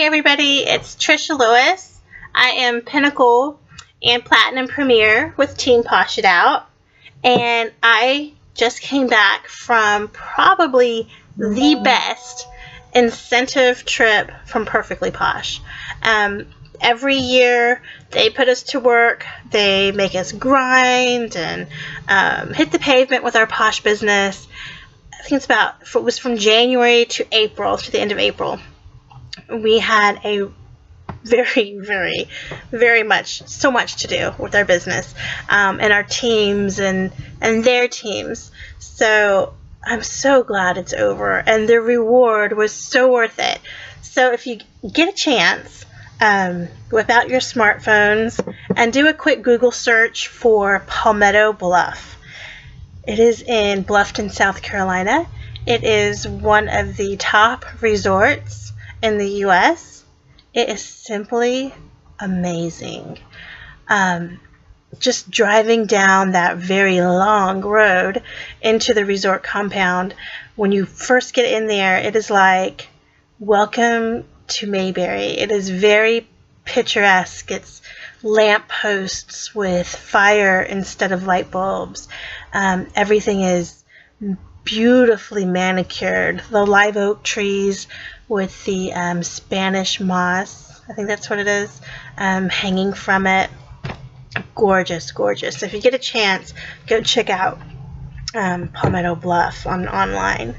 everybody, it's Trisha Lewis. I am Pinnacle and Platinum Premier with Team Posh It Out, and I just came back from probably the best incentive trip from Perfectly Posh. Every year they put us to work, they make us grind and hit the pavement with our Posh business. I think it was from January to April, to the end of April. We had a very much, so much to do with our business and our teams and their teams. So I'm so glad it's over, and the reward was so worth it. So if you get a chance, whip out your smartphones and do a quick Google search for Palmetto Bluff. It is in Bluffton, South Carolina. It is one of the top resorts in the U.S. It is simply amazing. Just driving down that very long road into the resort compound, when you first get in there, it is like, welcome to Mayberry. It is very picturesque. It's lamp posts with fire instead of light bulbs. Everything is beautifully manicured. The live oak trees with the Spanish moss, I think that's what it is, hanging from it. Gorgeous, gorgeous. So if you get a chance, go check out Palmetto Bluff online.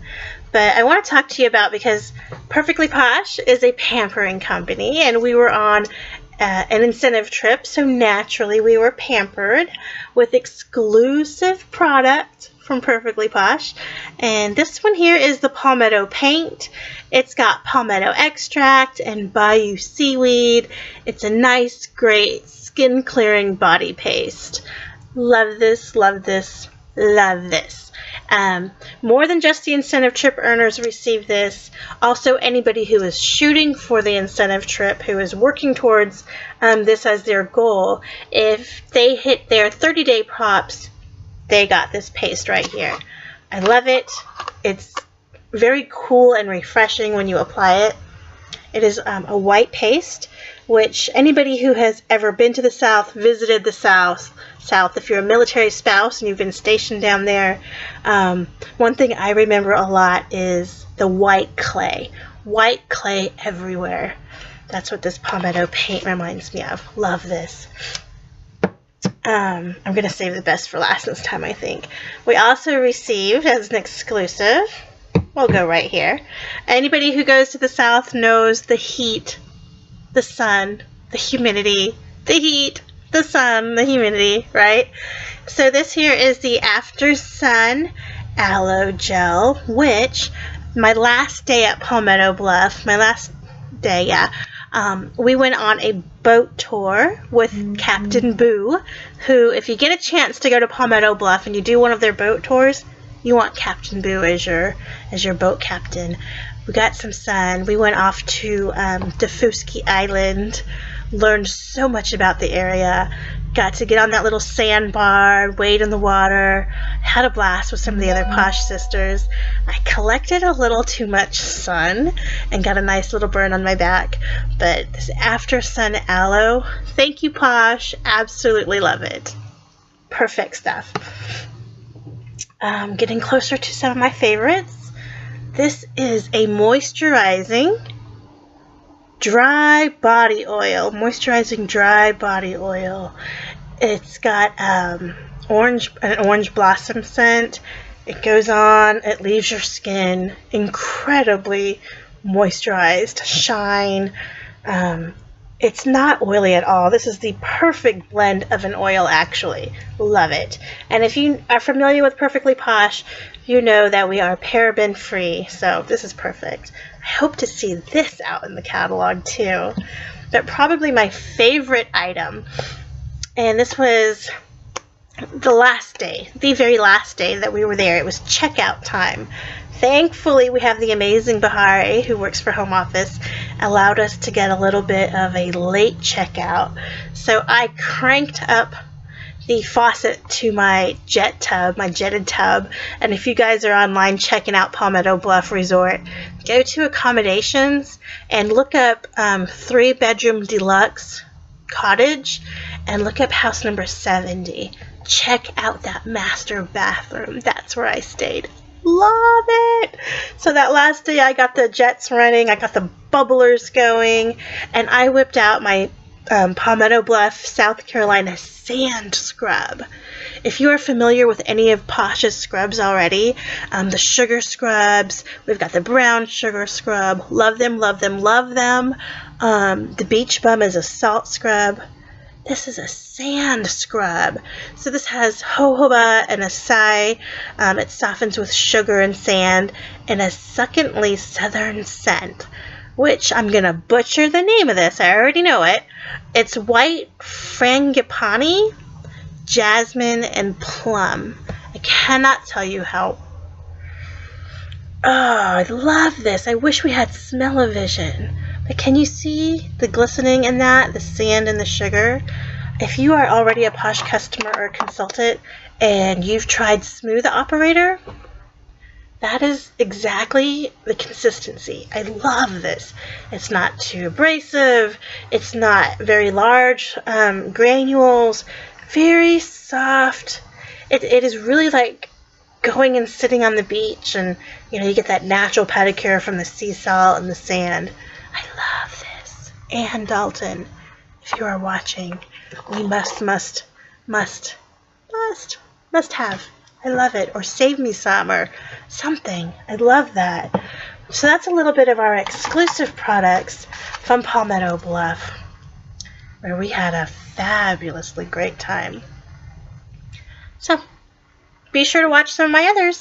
But I want to talk to you about, because Perfectly Posh is a pampering company, and we were on an incentive trip, so naturally we were pampered with exclusive product from Perfectly Posh. And this one here is the palmetto paint. It's got palmetto extract and bayou seaweed. It's a nice, great skin clearing body paste. Love this, love this, love this. More than just the incentive trip earners receive this. Also, anybody who is shooting for the incentive trip, who is working towards this as their goal, if they hit their 30-day props, they got this paste right here. I love it. It's very cool and refreshing when you apply it. It is a white paste, which anybody who has ever been to the South, visited the South, if you're a military spouse and you've been stationed down there, one thing I remember a lot is the white clay. White clay everywhere. That's what this palmetto paint reminds me of. Love this. I'm going to save the best for last this time, I think. We also received, as an exclusive, we'll go right here. Anybody who goes to the South knows the heat, the sun, the humidity, the heat, the sun, the humidity, right? So this here is the After Sun Aloe Gel, which my last day at Palmetto Bluff, we went on a boat tour with Captain Boo, who, if you get a chance to go to Palmetto Bluff and you do one of their boat tours, you want Captain Boo as your boat captain. We got some sun. We went off to Dafuski Island, learned so much about the area, got to get on that little sandbar, wade in the water, had a blast with some of the other Posh sisters. I collected a little too much sun and got a nice little burn on my back, but this After Sun Aloe, thank you Posh, absolutely love it. Perfect stuff. Getting closer to some of my favorites. This is a moisturizing dry body oil. Moisturizing dry body oil. It's got an orange blossom scent. It goes on, it leaves your skin incredibly moisturized, shine. It's not oily at all. This is the perfect blend of an oil, actually. Love it. And if you are familiar with Perfectly Posh, you know that we are paraben free, so this is perfect. I hope to see this out in the catalog too. But probably my favorite item, and this was the last day, the very last day that we were there. It was checkout time. Thankfully, we have the amazing Bahari, who works for home office, allowed us to get a little bit of a late checkout. So I cranked up the faucet to my jet tub, my jetted tub. And if you guys are online checking out Palmetto Bluff Resort, go to accommodations and look up 3-bedroom deluxe cottage and look up house number 70. Check out that master bathroom. That's where I stayed. Love it. So that last day I got the jets running, I got the bubblers going, and I whipped out my Palmetto Bluff, South Carolina sand scrub. If you are familiar with any of Posh's scrubs already, the sugar scrubs, we've got the brown sugar scrub, love them, love them, love them. The beach bum is a salt scrub. This is a sand scrub. So this has jojoba and acai. It softens with sugar and sand, and a succulently southern scent, which I'm going to butcher the name of this. I already know it. It's white frangipani, jasmine, and plum. I cannot tell you how... Oh, I love this. I wish we had smell-o-vision. But can you see the glistening in that, the sand and the sugar? If you are already a Posh customer or consultant and you've tried Smooth Operator, that is exactly the consistency. I love this. It's not too abrasive. It's not very large granules. Very soft. It is really like going and sitting on the beach, and you get that natural pedicure from the sea salt and the sand. I love this. And Dalton, if you are watching, we must have. I love it. Or save me some or something. I love that. So that's a little bit of our exclusive products from Palmetto Bluff, where we had a fabulously great time. So be sure to watch some of my other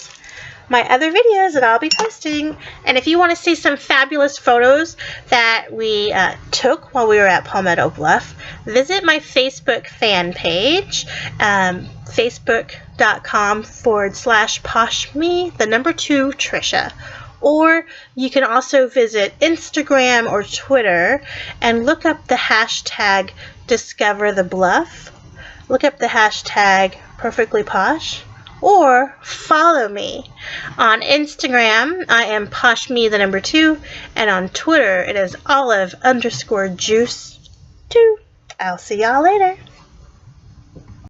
videos that I'll be posting. And if you want to see some fabulous photos that we took while we were at Palmetto Bluff, visit my Facebook fan page, facebook.com/poshme, the number 2, Trisha. Or you can also visit Instagram or Twitter and look up the hashtag Discover the Bluff. Look up the hashtag Perfectly Posh. Or follow me. On Instagram, I am poshme, the number 2. And on Twitter, it is olive_juice2. I'll see y'all later.